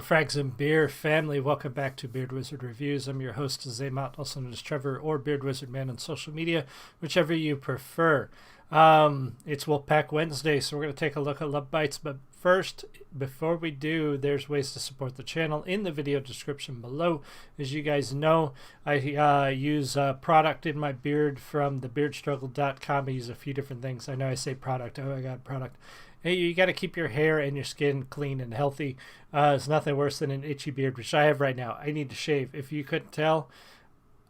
Frags and Beer family, welcome back to Beard Wizard Reviews. I'm your host, Zaymot, also known as Trevor, or Beard Wizard Man on social media, whichever you prefer. It's Wolfpack Wednesday, so we're going to take a look at Lovebites. But first, before we do, there's ways to support the channel in the video description below. As you guys know, I use a product in my beard from thebeardstruggle.com. I use a few different things. I know I say product. Oh, I got a product. Hey, you got to keep your hair and your skin clean and healthy. It's nothing worse than an itchy beard, which I have right now. I need to shave. If you couldn't tell,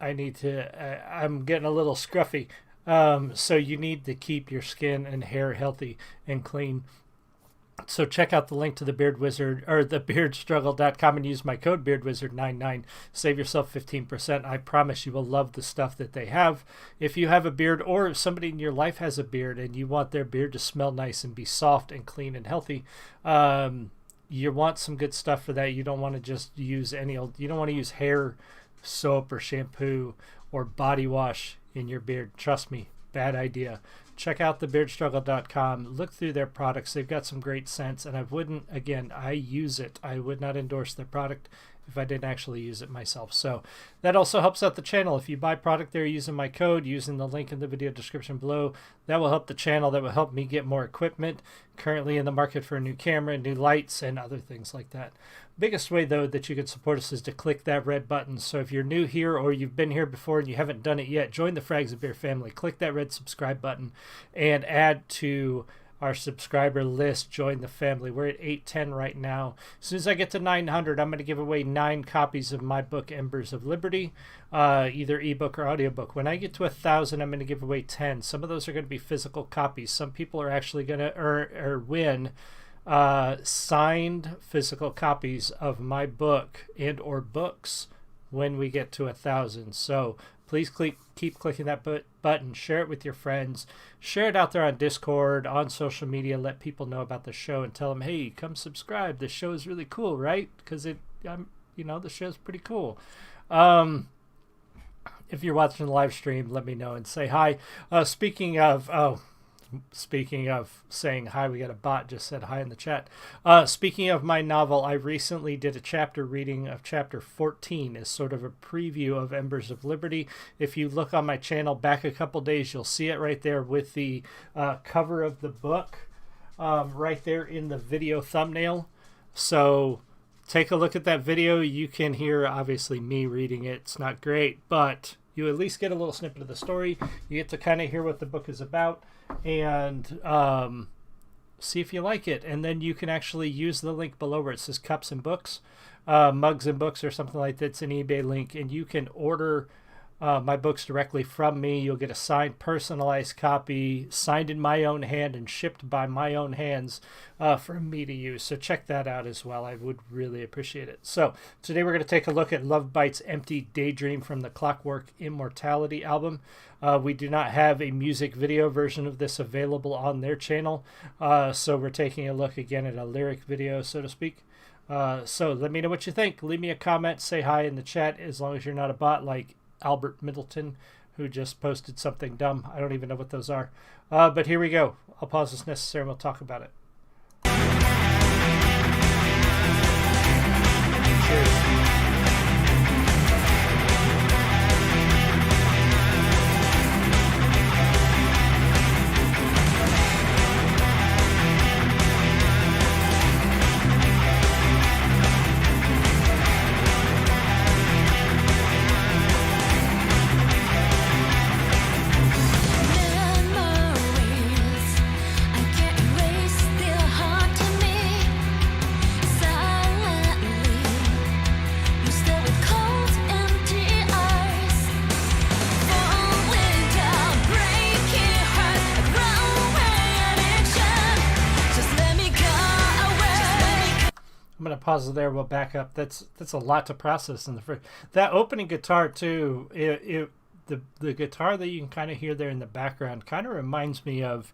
I'm getting a little scruffy. So you need to keep your skin and hair healthy and clean. So check out the link to the Beard Wizard or thebeardstruggle.com and use my code BeardWizard99. Save yourself 15%. I promise you will love the stuff that they have. If you have a beard or if somebody in your life has a beard and you want their beard to smell nice and be soft and clean and healthy, you want some good stuff for that. You don't want to just use you don't want to use hair soap or shampoo or body wash in your beard. Trust me, bad idea. Check out thebeardstruggle.com. Look through their products. They've got some great scents, and I use it. I would not endorse their product if I didn't actually use it myself. So that also helps out the channel. If you buy product there using my code, using the link in the video description below, that will help the channel. That will help me get more equipment. Currently in the market for a new camera, new lights, and other things like that. Biggest way, though, that you can support us is to click that red button. So if you're new here or you've been here before and you haven't done it yet, join the Frags and Beer family. Click that red subscribe button and add to our subscriber list. Join the family. We're at 810 right now. As soon as I get to 900, I'm going to give away 9 copies of my book, Embers of Liberty, either ebook or audiobook. When I get to 1,000, I'm going to give away 10. Some of those are going to be physical copies. Some people are actually going to earn or win signed physical copies of my book and or books when we get to 1,000. So please keep clicking that button. Share it with your friends. Share it out there on Discord, on social media. Let people know about the show and tell them, hey, come subscribe. The show is really cool, right? Because the show's pretty cool. If you're watching the live stream, let me know and say hi. Speaking of saying hi, we got a bot just said hi in the chat. Speaking of my novel, I recently did a chapter reading of chapter 14 as sort of a preview of Embers of Liberty. If you look on my channel back a couple days, you'll see it right there with the cover of the book right there in the video thumbnail. So take a look at that video. You can hear, obviously, me reading it. It's not great, but you at least get a little snippet of the story. You get to kind of hear what the book is about and see if you like it. And then you can actually use the link below where it says cups and books, mugs and books or something like that. It's an eBay link, and you can order my books directly from me. You'll get a signed, personalized copy, signed in my own hand and shipped by my own hands for me to use. So check that out as well. I would really appreciate it. So today we're going to take a look at Lovebites' Empty Daydream from the Clockwork Immortality album. We do not have a music video version of this available on their channel. So we're taking a look again at a lyric video, so to speak. So let me know what you think. Leave me a comment, say hi in the chat, as long as you're not a bot like Albert Middleton, who just posted something dumb. I don't even know what those are. But here we go. I'll pause as necessary and we'll talk about it. Cheers. I'm gonna pause there. We'll back up. That's a lot to process in the first. That opening guitar too. The guitar that you can kind of hear there in the background kind of reminds me of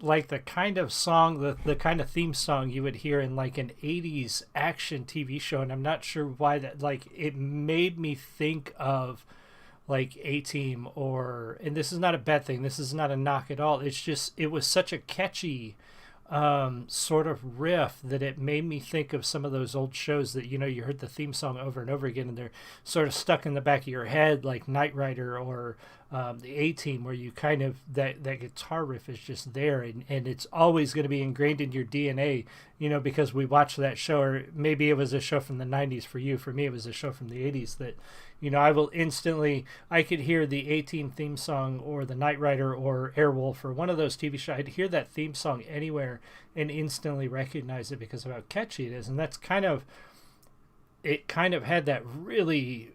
like the kind of song, the kind of theme song you would hear in like an 80s action TV show. And I'm not sure why that, like, it made me think of like A-Team and this is not a bad thing. This is not a knock at all. It's just, it was such a catchy sort of riff that it made me think of some of those old shows that, you know, you heard the theme song over and over again and they're sort of stuck in the back of your head, like Knight Rider or the A-Team, where you kind of, that guitar riff is just there, and it's always going to be ingrained in your DNA, you know, because we watched that show, or maybe it was a show from the 90s for you. For me, it was a show from the 80s that, you know, I could hear the A-Team theme song or the Knight Rider or Airwolf or one of those TV shows. I'd hear that theme song anywhere and instantly recognize it because of how catchy it is. And that's it kind of had that really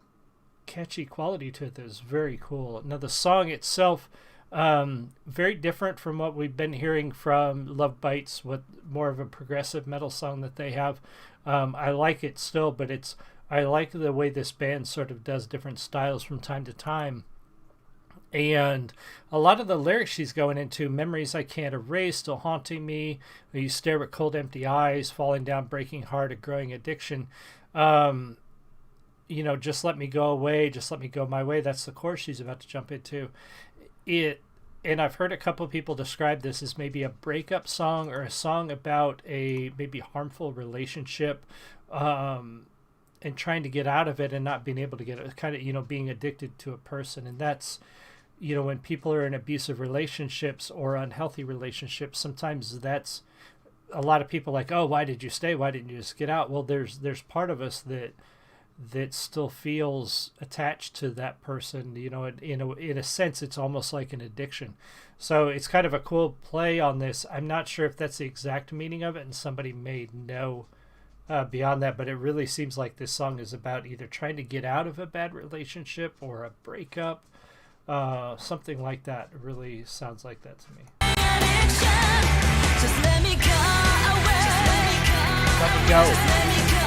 catchy quality to it that was very cool. Now the song itself, very different from what we've been hearing from Lovebites, with more of a progressive metal song that they have. I like it still, but I like the way this band sort of does different styles from time to time. And a lot of the lyrics she's going into, memories I can't erase, still haunting me, you stare with cold empty eyes, falling down, breaking heart, a growing addiction. You know, just let me go away, just let me go my way. That's the chorus she's about to jump into. And I've heard a couple of people describe this as maybe a breakup song or a song about a maybe harmful relationship, and trying to get out of it and not being able to get it, kind of, you know, being addicted to a person. And that's, you know, when people are in abusive relationships or unhealthy relationships, sometimes that's a lot of people like, oh, why did you stay? Why didn't you just get out? Well, there's part of us that still feels attached to that person, you know. In a sense, it's almost like an addiction. So it's kind of a cool play on this. I'm not sure if that's the exact meaning of it, and somebody may know beyond that, but it really seems like this song is about either trying to get out of a bad relationship or a breakup, something like that. It really sounds like that to me. Just let me go away. Let me go. Just let me go.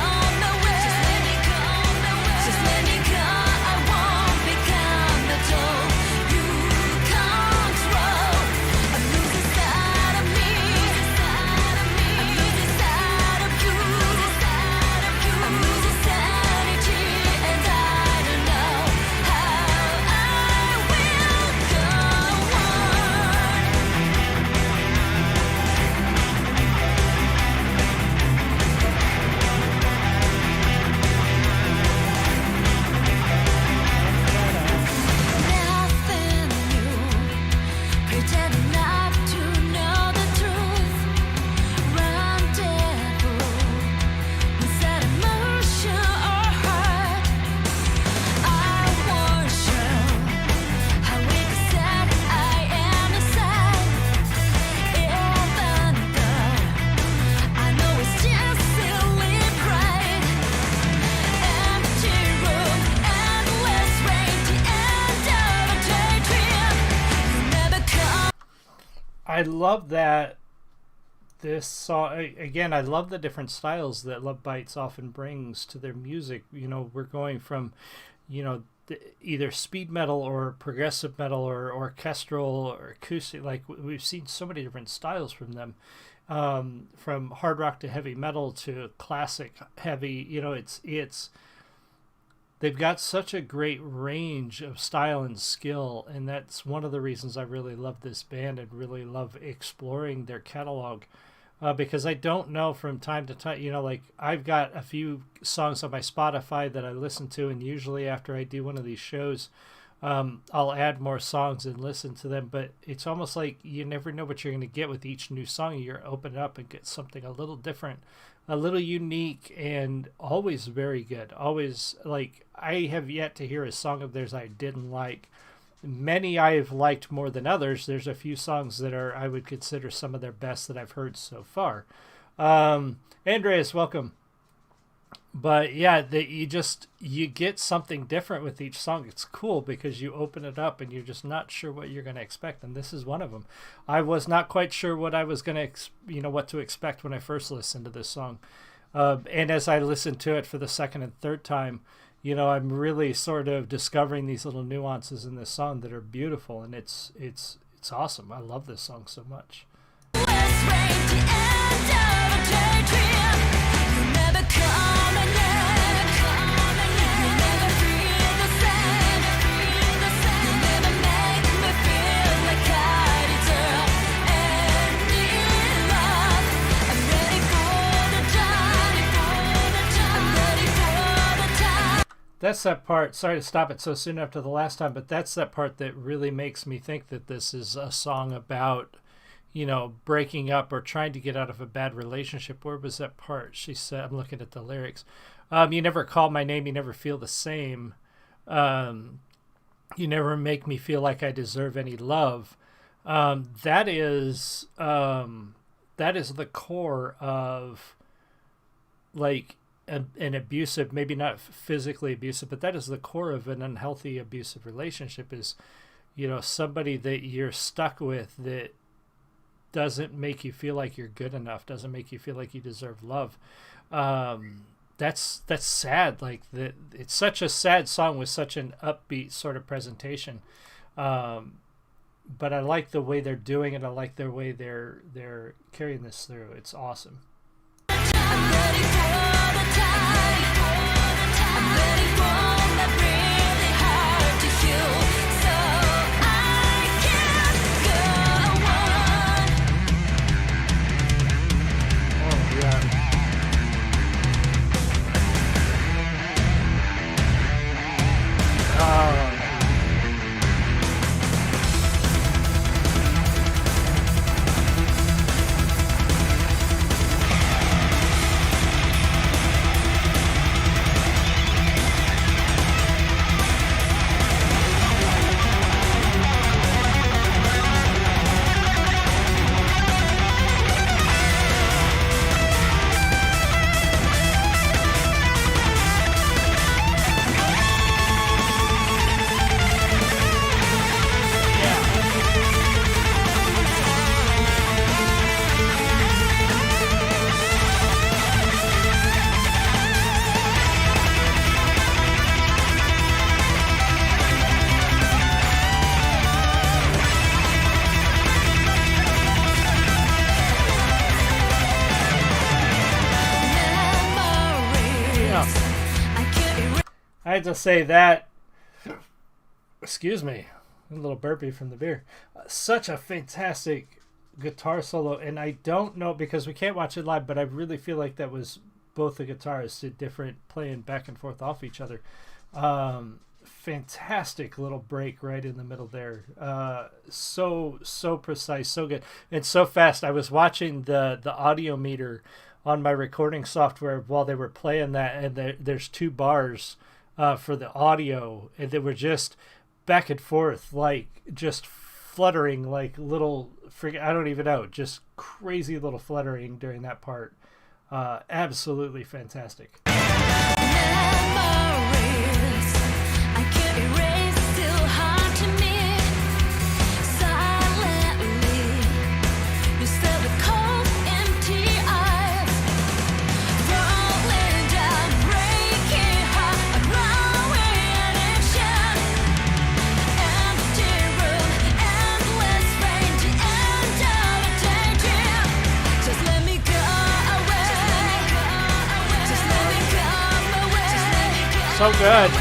I love that this song, again, I love the different styles that Lovebites often brings to their music. You know, we're going from, you know, either speed metal or progressive metal or orchestral or acoustic. Like, we've seen so many different styles from them, from hard rock to heavy metal to classic heavy. You know, they've got such a great range of style and skill, and that's one of the reasons I really love this band and really love exploring their catalog, because I don't know, from time to time, you know, like, I've got a few songs on my Spotify that I listen to, and usually after I do one of these shows, I'll add more songs and listen to them, but it's almost like you never know what you're going to get with each new song. You're open it up and get something a little different, a little unique, and always very good. Always, like, I have yet to hear a song of theirs I didn't like. Many I have liked more than others. There's a few songs that I would consider some of their best that I've heard so far. Andreas, welcome. But yeah, you get something different with each song. It's cool because you open it up and you're just not sure what you're going to expect, and this is one of them. I was not quite sure what I was going to, what to expect when I first listened to this song, and as I listened to it for the second and third time, you know, I'm really sort of discovering these little nuances in this song that are beautiful, and it's awesome. I love this song so much. that's that part. Sorry to stop it so soon after the last time, but that's that part that really makes me think that this is a song about, breaking up or trying to get out of a bad relationship. Where was that part? She said, I'm looking at the lyrics. You never call my name. You never feel the same. You never make me feel like I deserve any love. That is the core of like an abusive, maybe not physically abusive, but that is the core of an unhealthy abusive relationship is, somebody that you're stuck with that doesn't make you feel like you're good enough, doesn't make you feel like you deserve love. That's sad. Like it's such a sad song with such an upbeat sort of presentation. But I like the way they're doing it. I like the way they're carrying this through. It's awesome. I'm ready for the time. I'm ready for that really hard to feel. So I can go on. Oh yeah. I had to say that, excuse me, a little burpee from the beer. Such a fantastic guitar solo, and I don't know, because we can't watch it live, but I really feel like that was both the guitarists at different, playing back and forth off each other. Fantastic little break right in the middle there. So precise, so good, and so fast. I was watching the audio meter on my recording software while they were playing that, and there's 2 bars for the audio, and they were just back and forth, like just fluttering, like little I don't even know, just crazy little fluttering during that part. Absolutely fantastic. So good.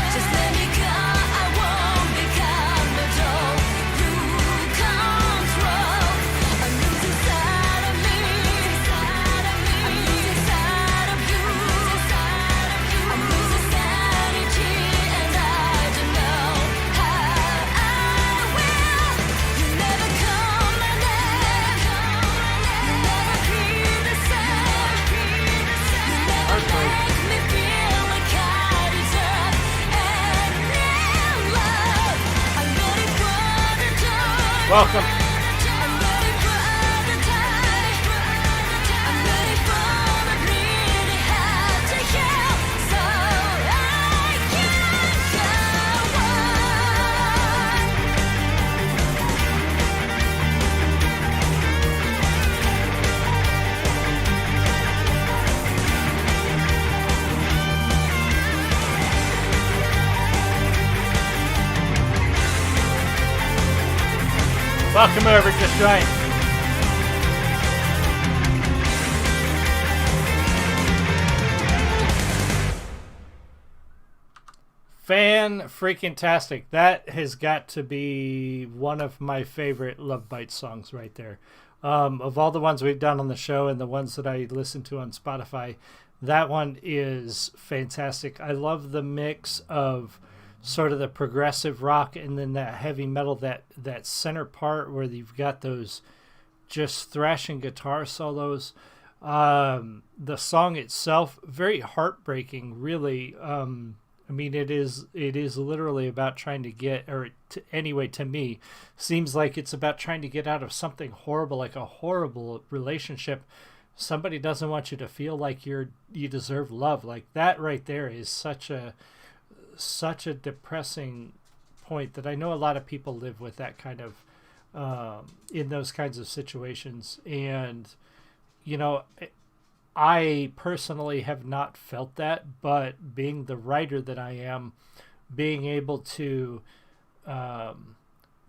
Welcome. Welcome over, just right. Fan-freaking-tastic. That has got to be one of my favorite Lovebites songs right there. Of all the ones we've done on the show and the ones that I listen to on Spotify, That one is fantastic. I love the mix of sort of the progressive rock and then that heavy metal, that center part where you've got those just thrashing guitar solos. The song itself, very heartbreaking, really. I mean, it is literally about trying to get, anyway, to me, seems like it's about trying to get out of something horrible, like a horrible relationship. Somebody doesn't want you to feel like you deserve love. Like that right there is such a depressing point that I know a lot of people live with that kind of, in those kinds of situations. And, you know, I personally have not felt that, but being the writer that I am, being able to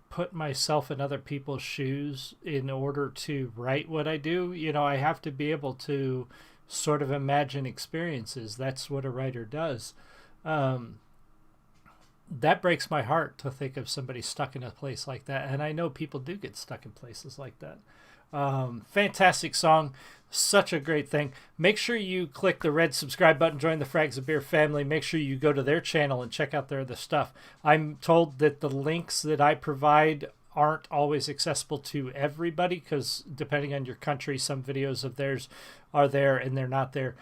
put myself in other people's shoes in order to write what I do, you know, I have to be able to sort of imagine experiences. That's what a writer does. That breaks my heart to think of somebody stuck in a place like that. And I know people do get stuck in places like that. Fantastic song. Such a great thing. Make sure you click the red subscribe button, join the Frags of Beer family. Make sure you go to their channel and check out their other stuff. I'm told that the links that I provide aren't always accessible to everybody because depending on your country, some videos of theirs are there and they're not there.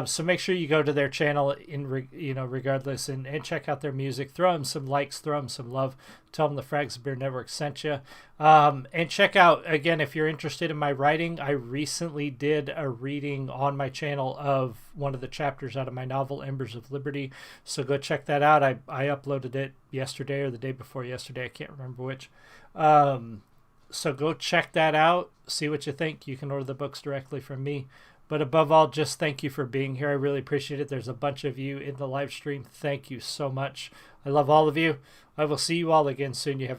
So make sure you go to their channel regardless and check out their music. Throw them some likes, throw them some love. Tell them the Frags of Beer Network sent you. And check out, again, if you're interested in my writing, I recently did a reading on my channel of one of the chapters out of my novel, Embers of Liberty. So go check that out. I uploaded it yesterday or the day before yesterday. I can't remember which. So go check that out. See what you think. You can order the books directly from me. But above all, just thank you for being here. I really appreciate it. There's a bunch of you in the live stream. Thank you so much. I love all of you. I will see you all again soon. You have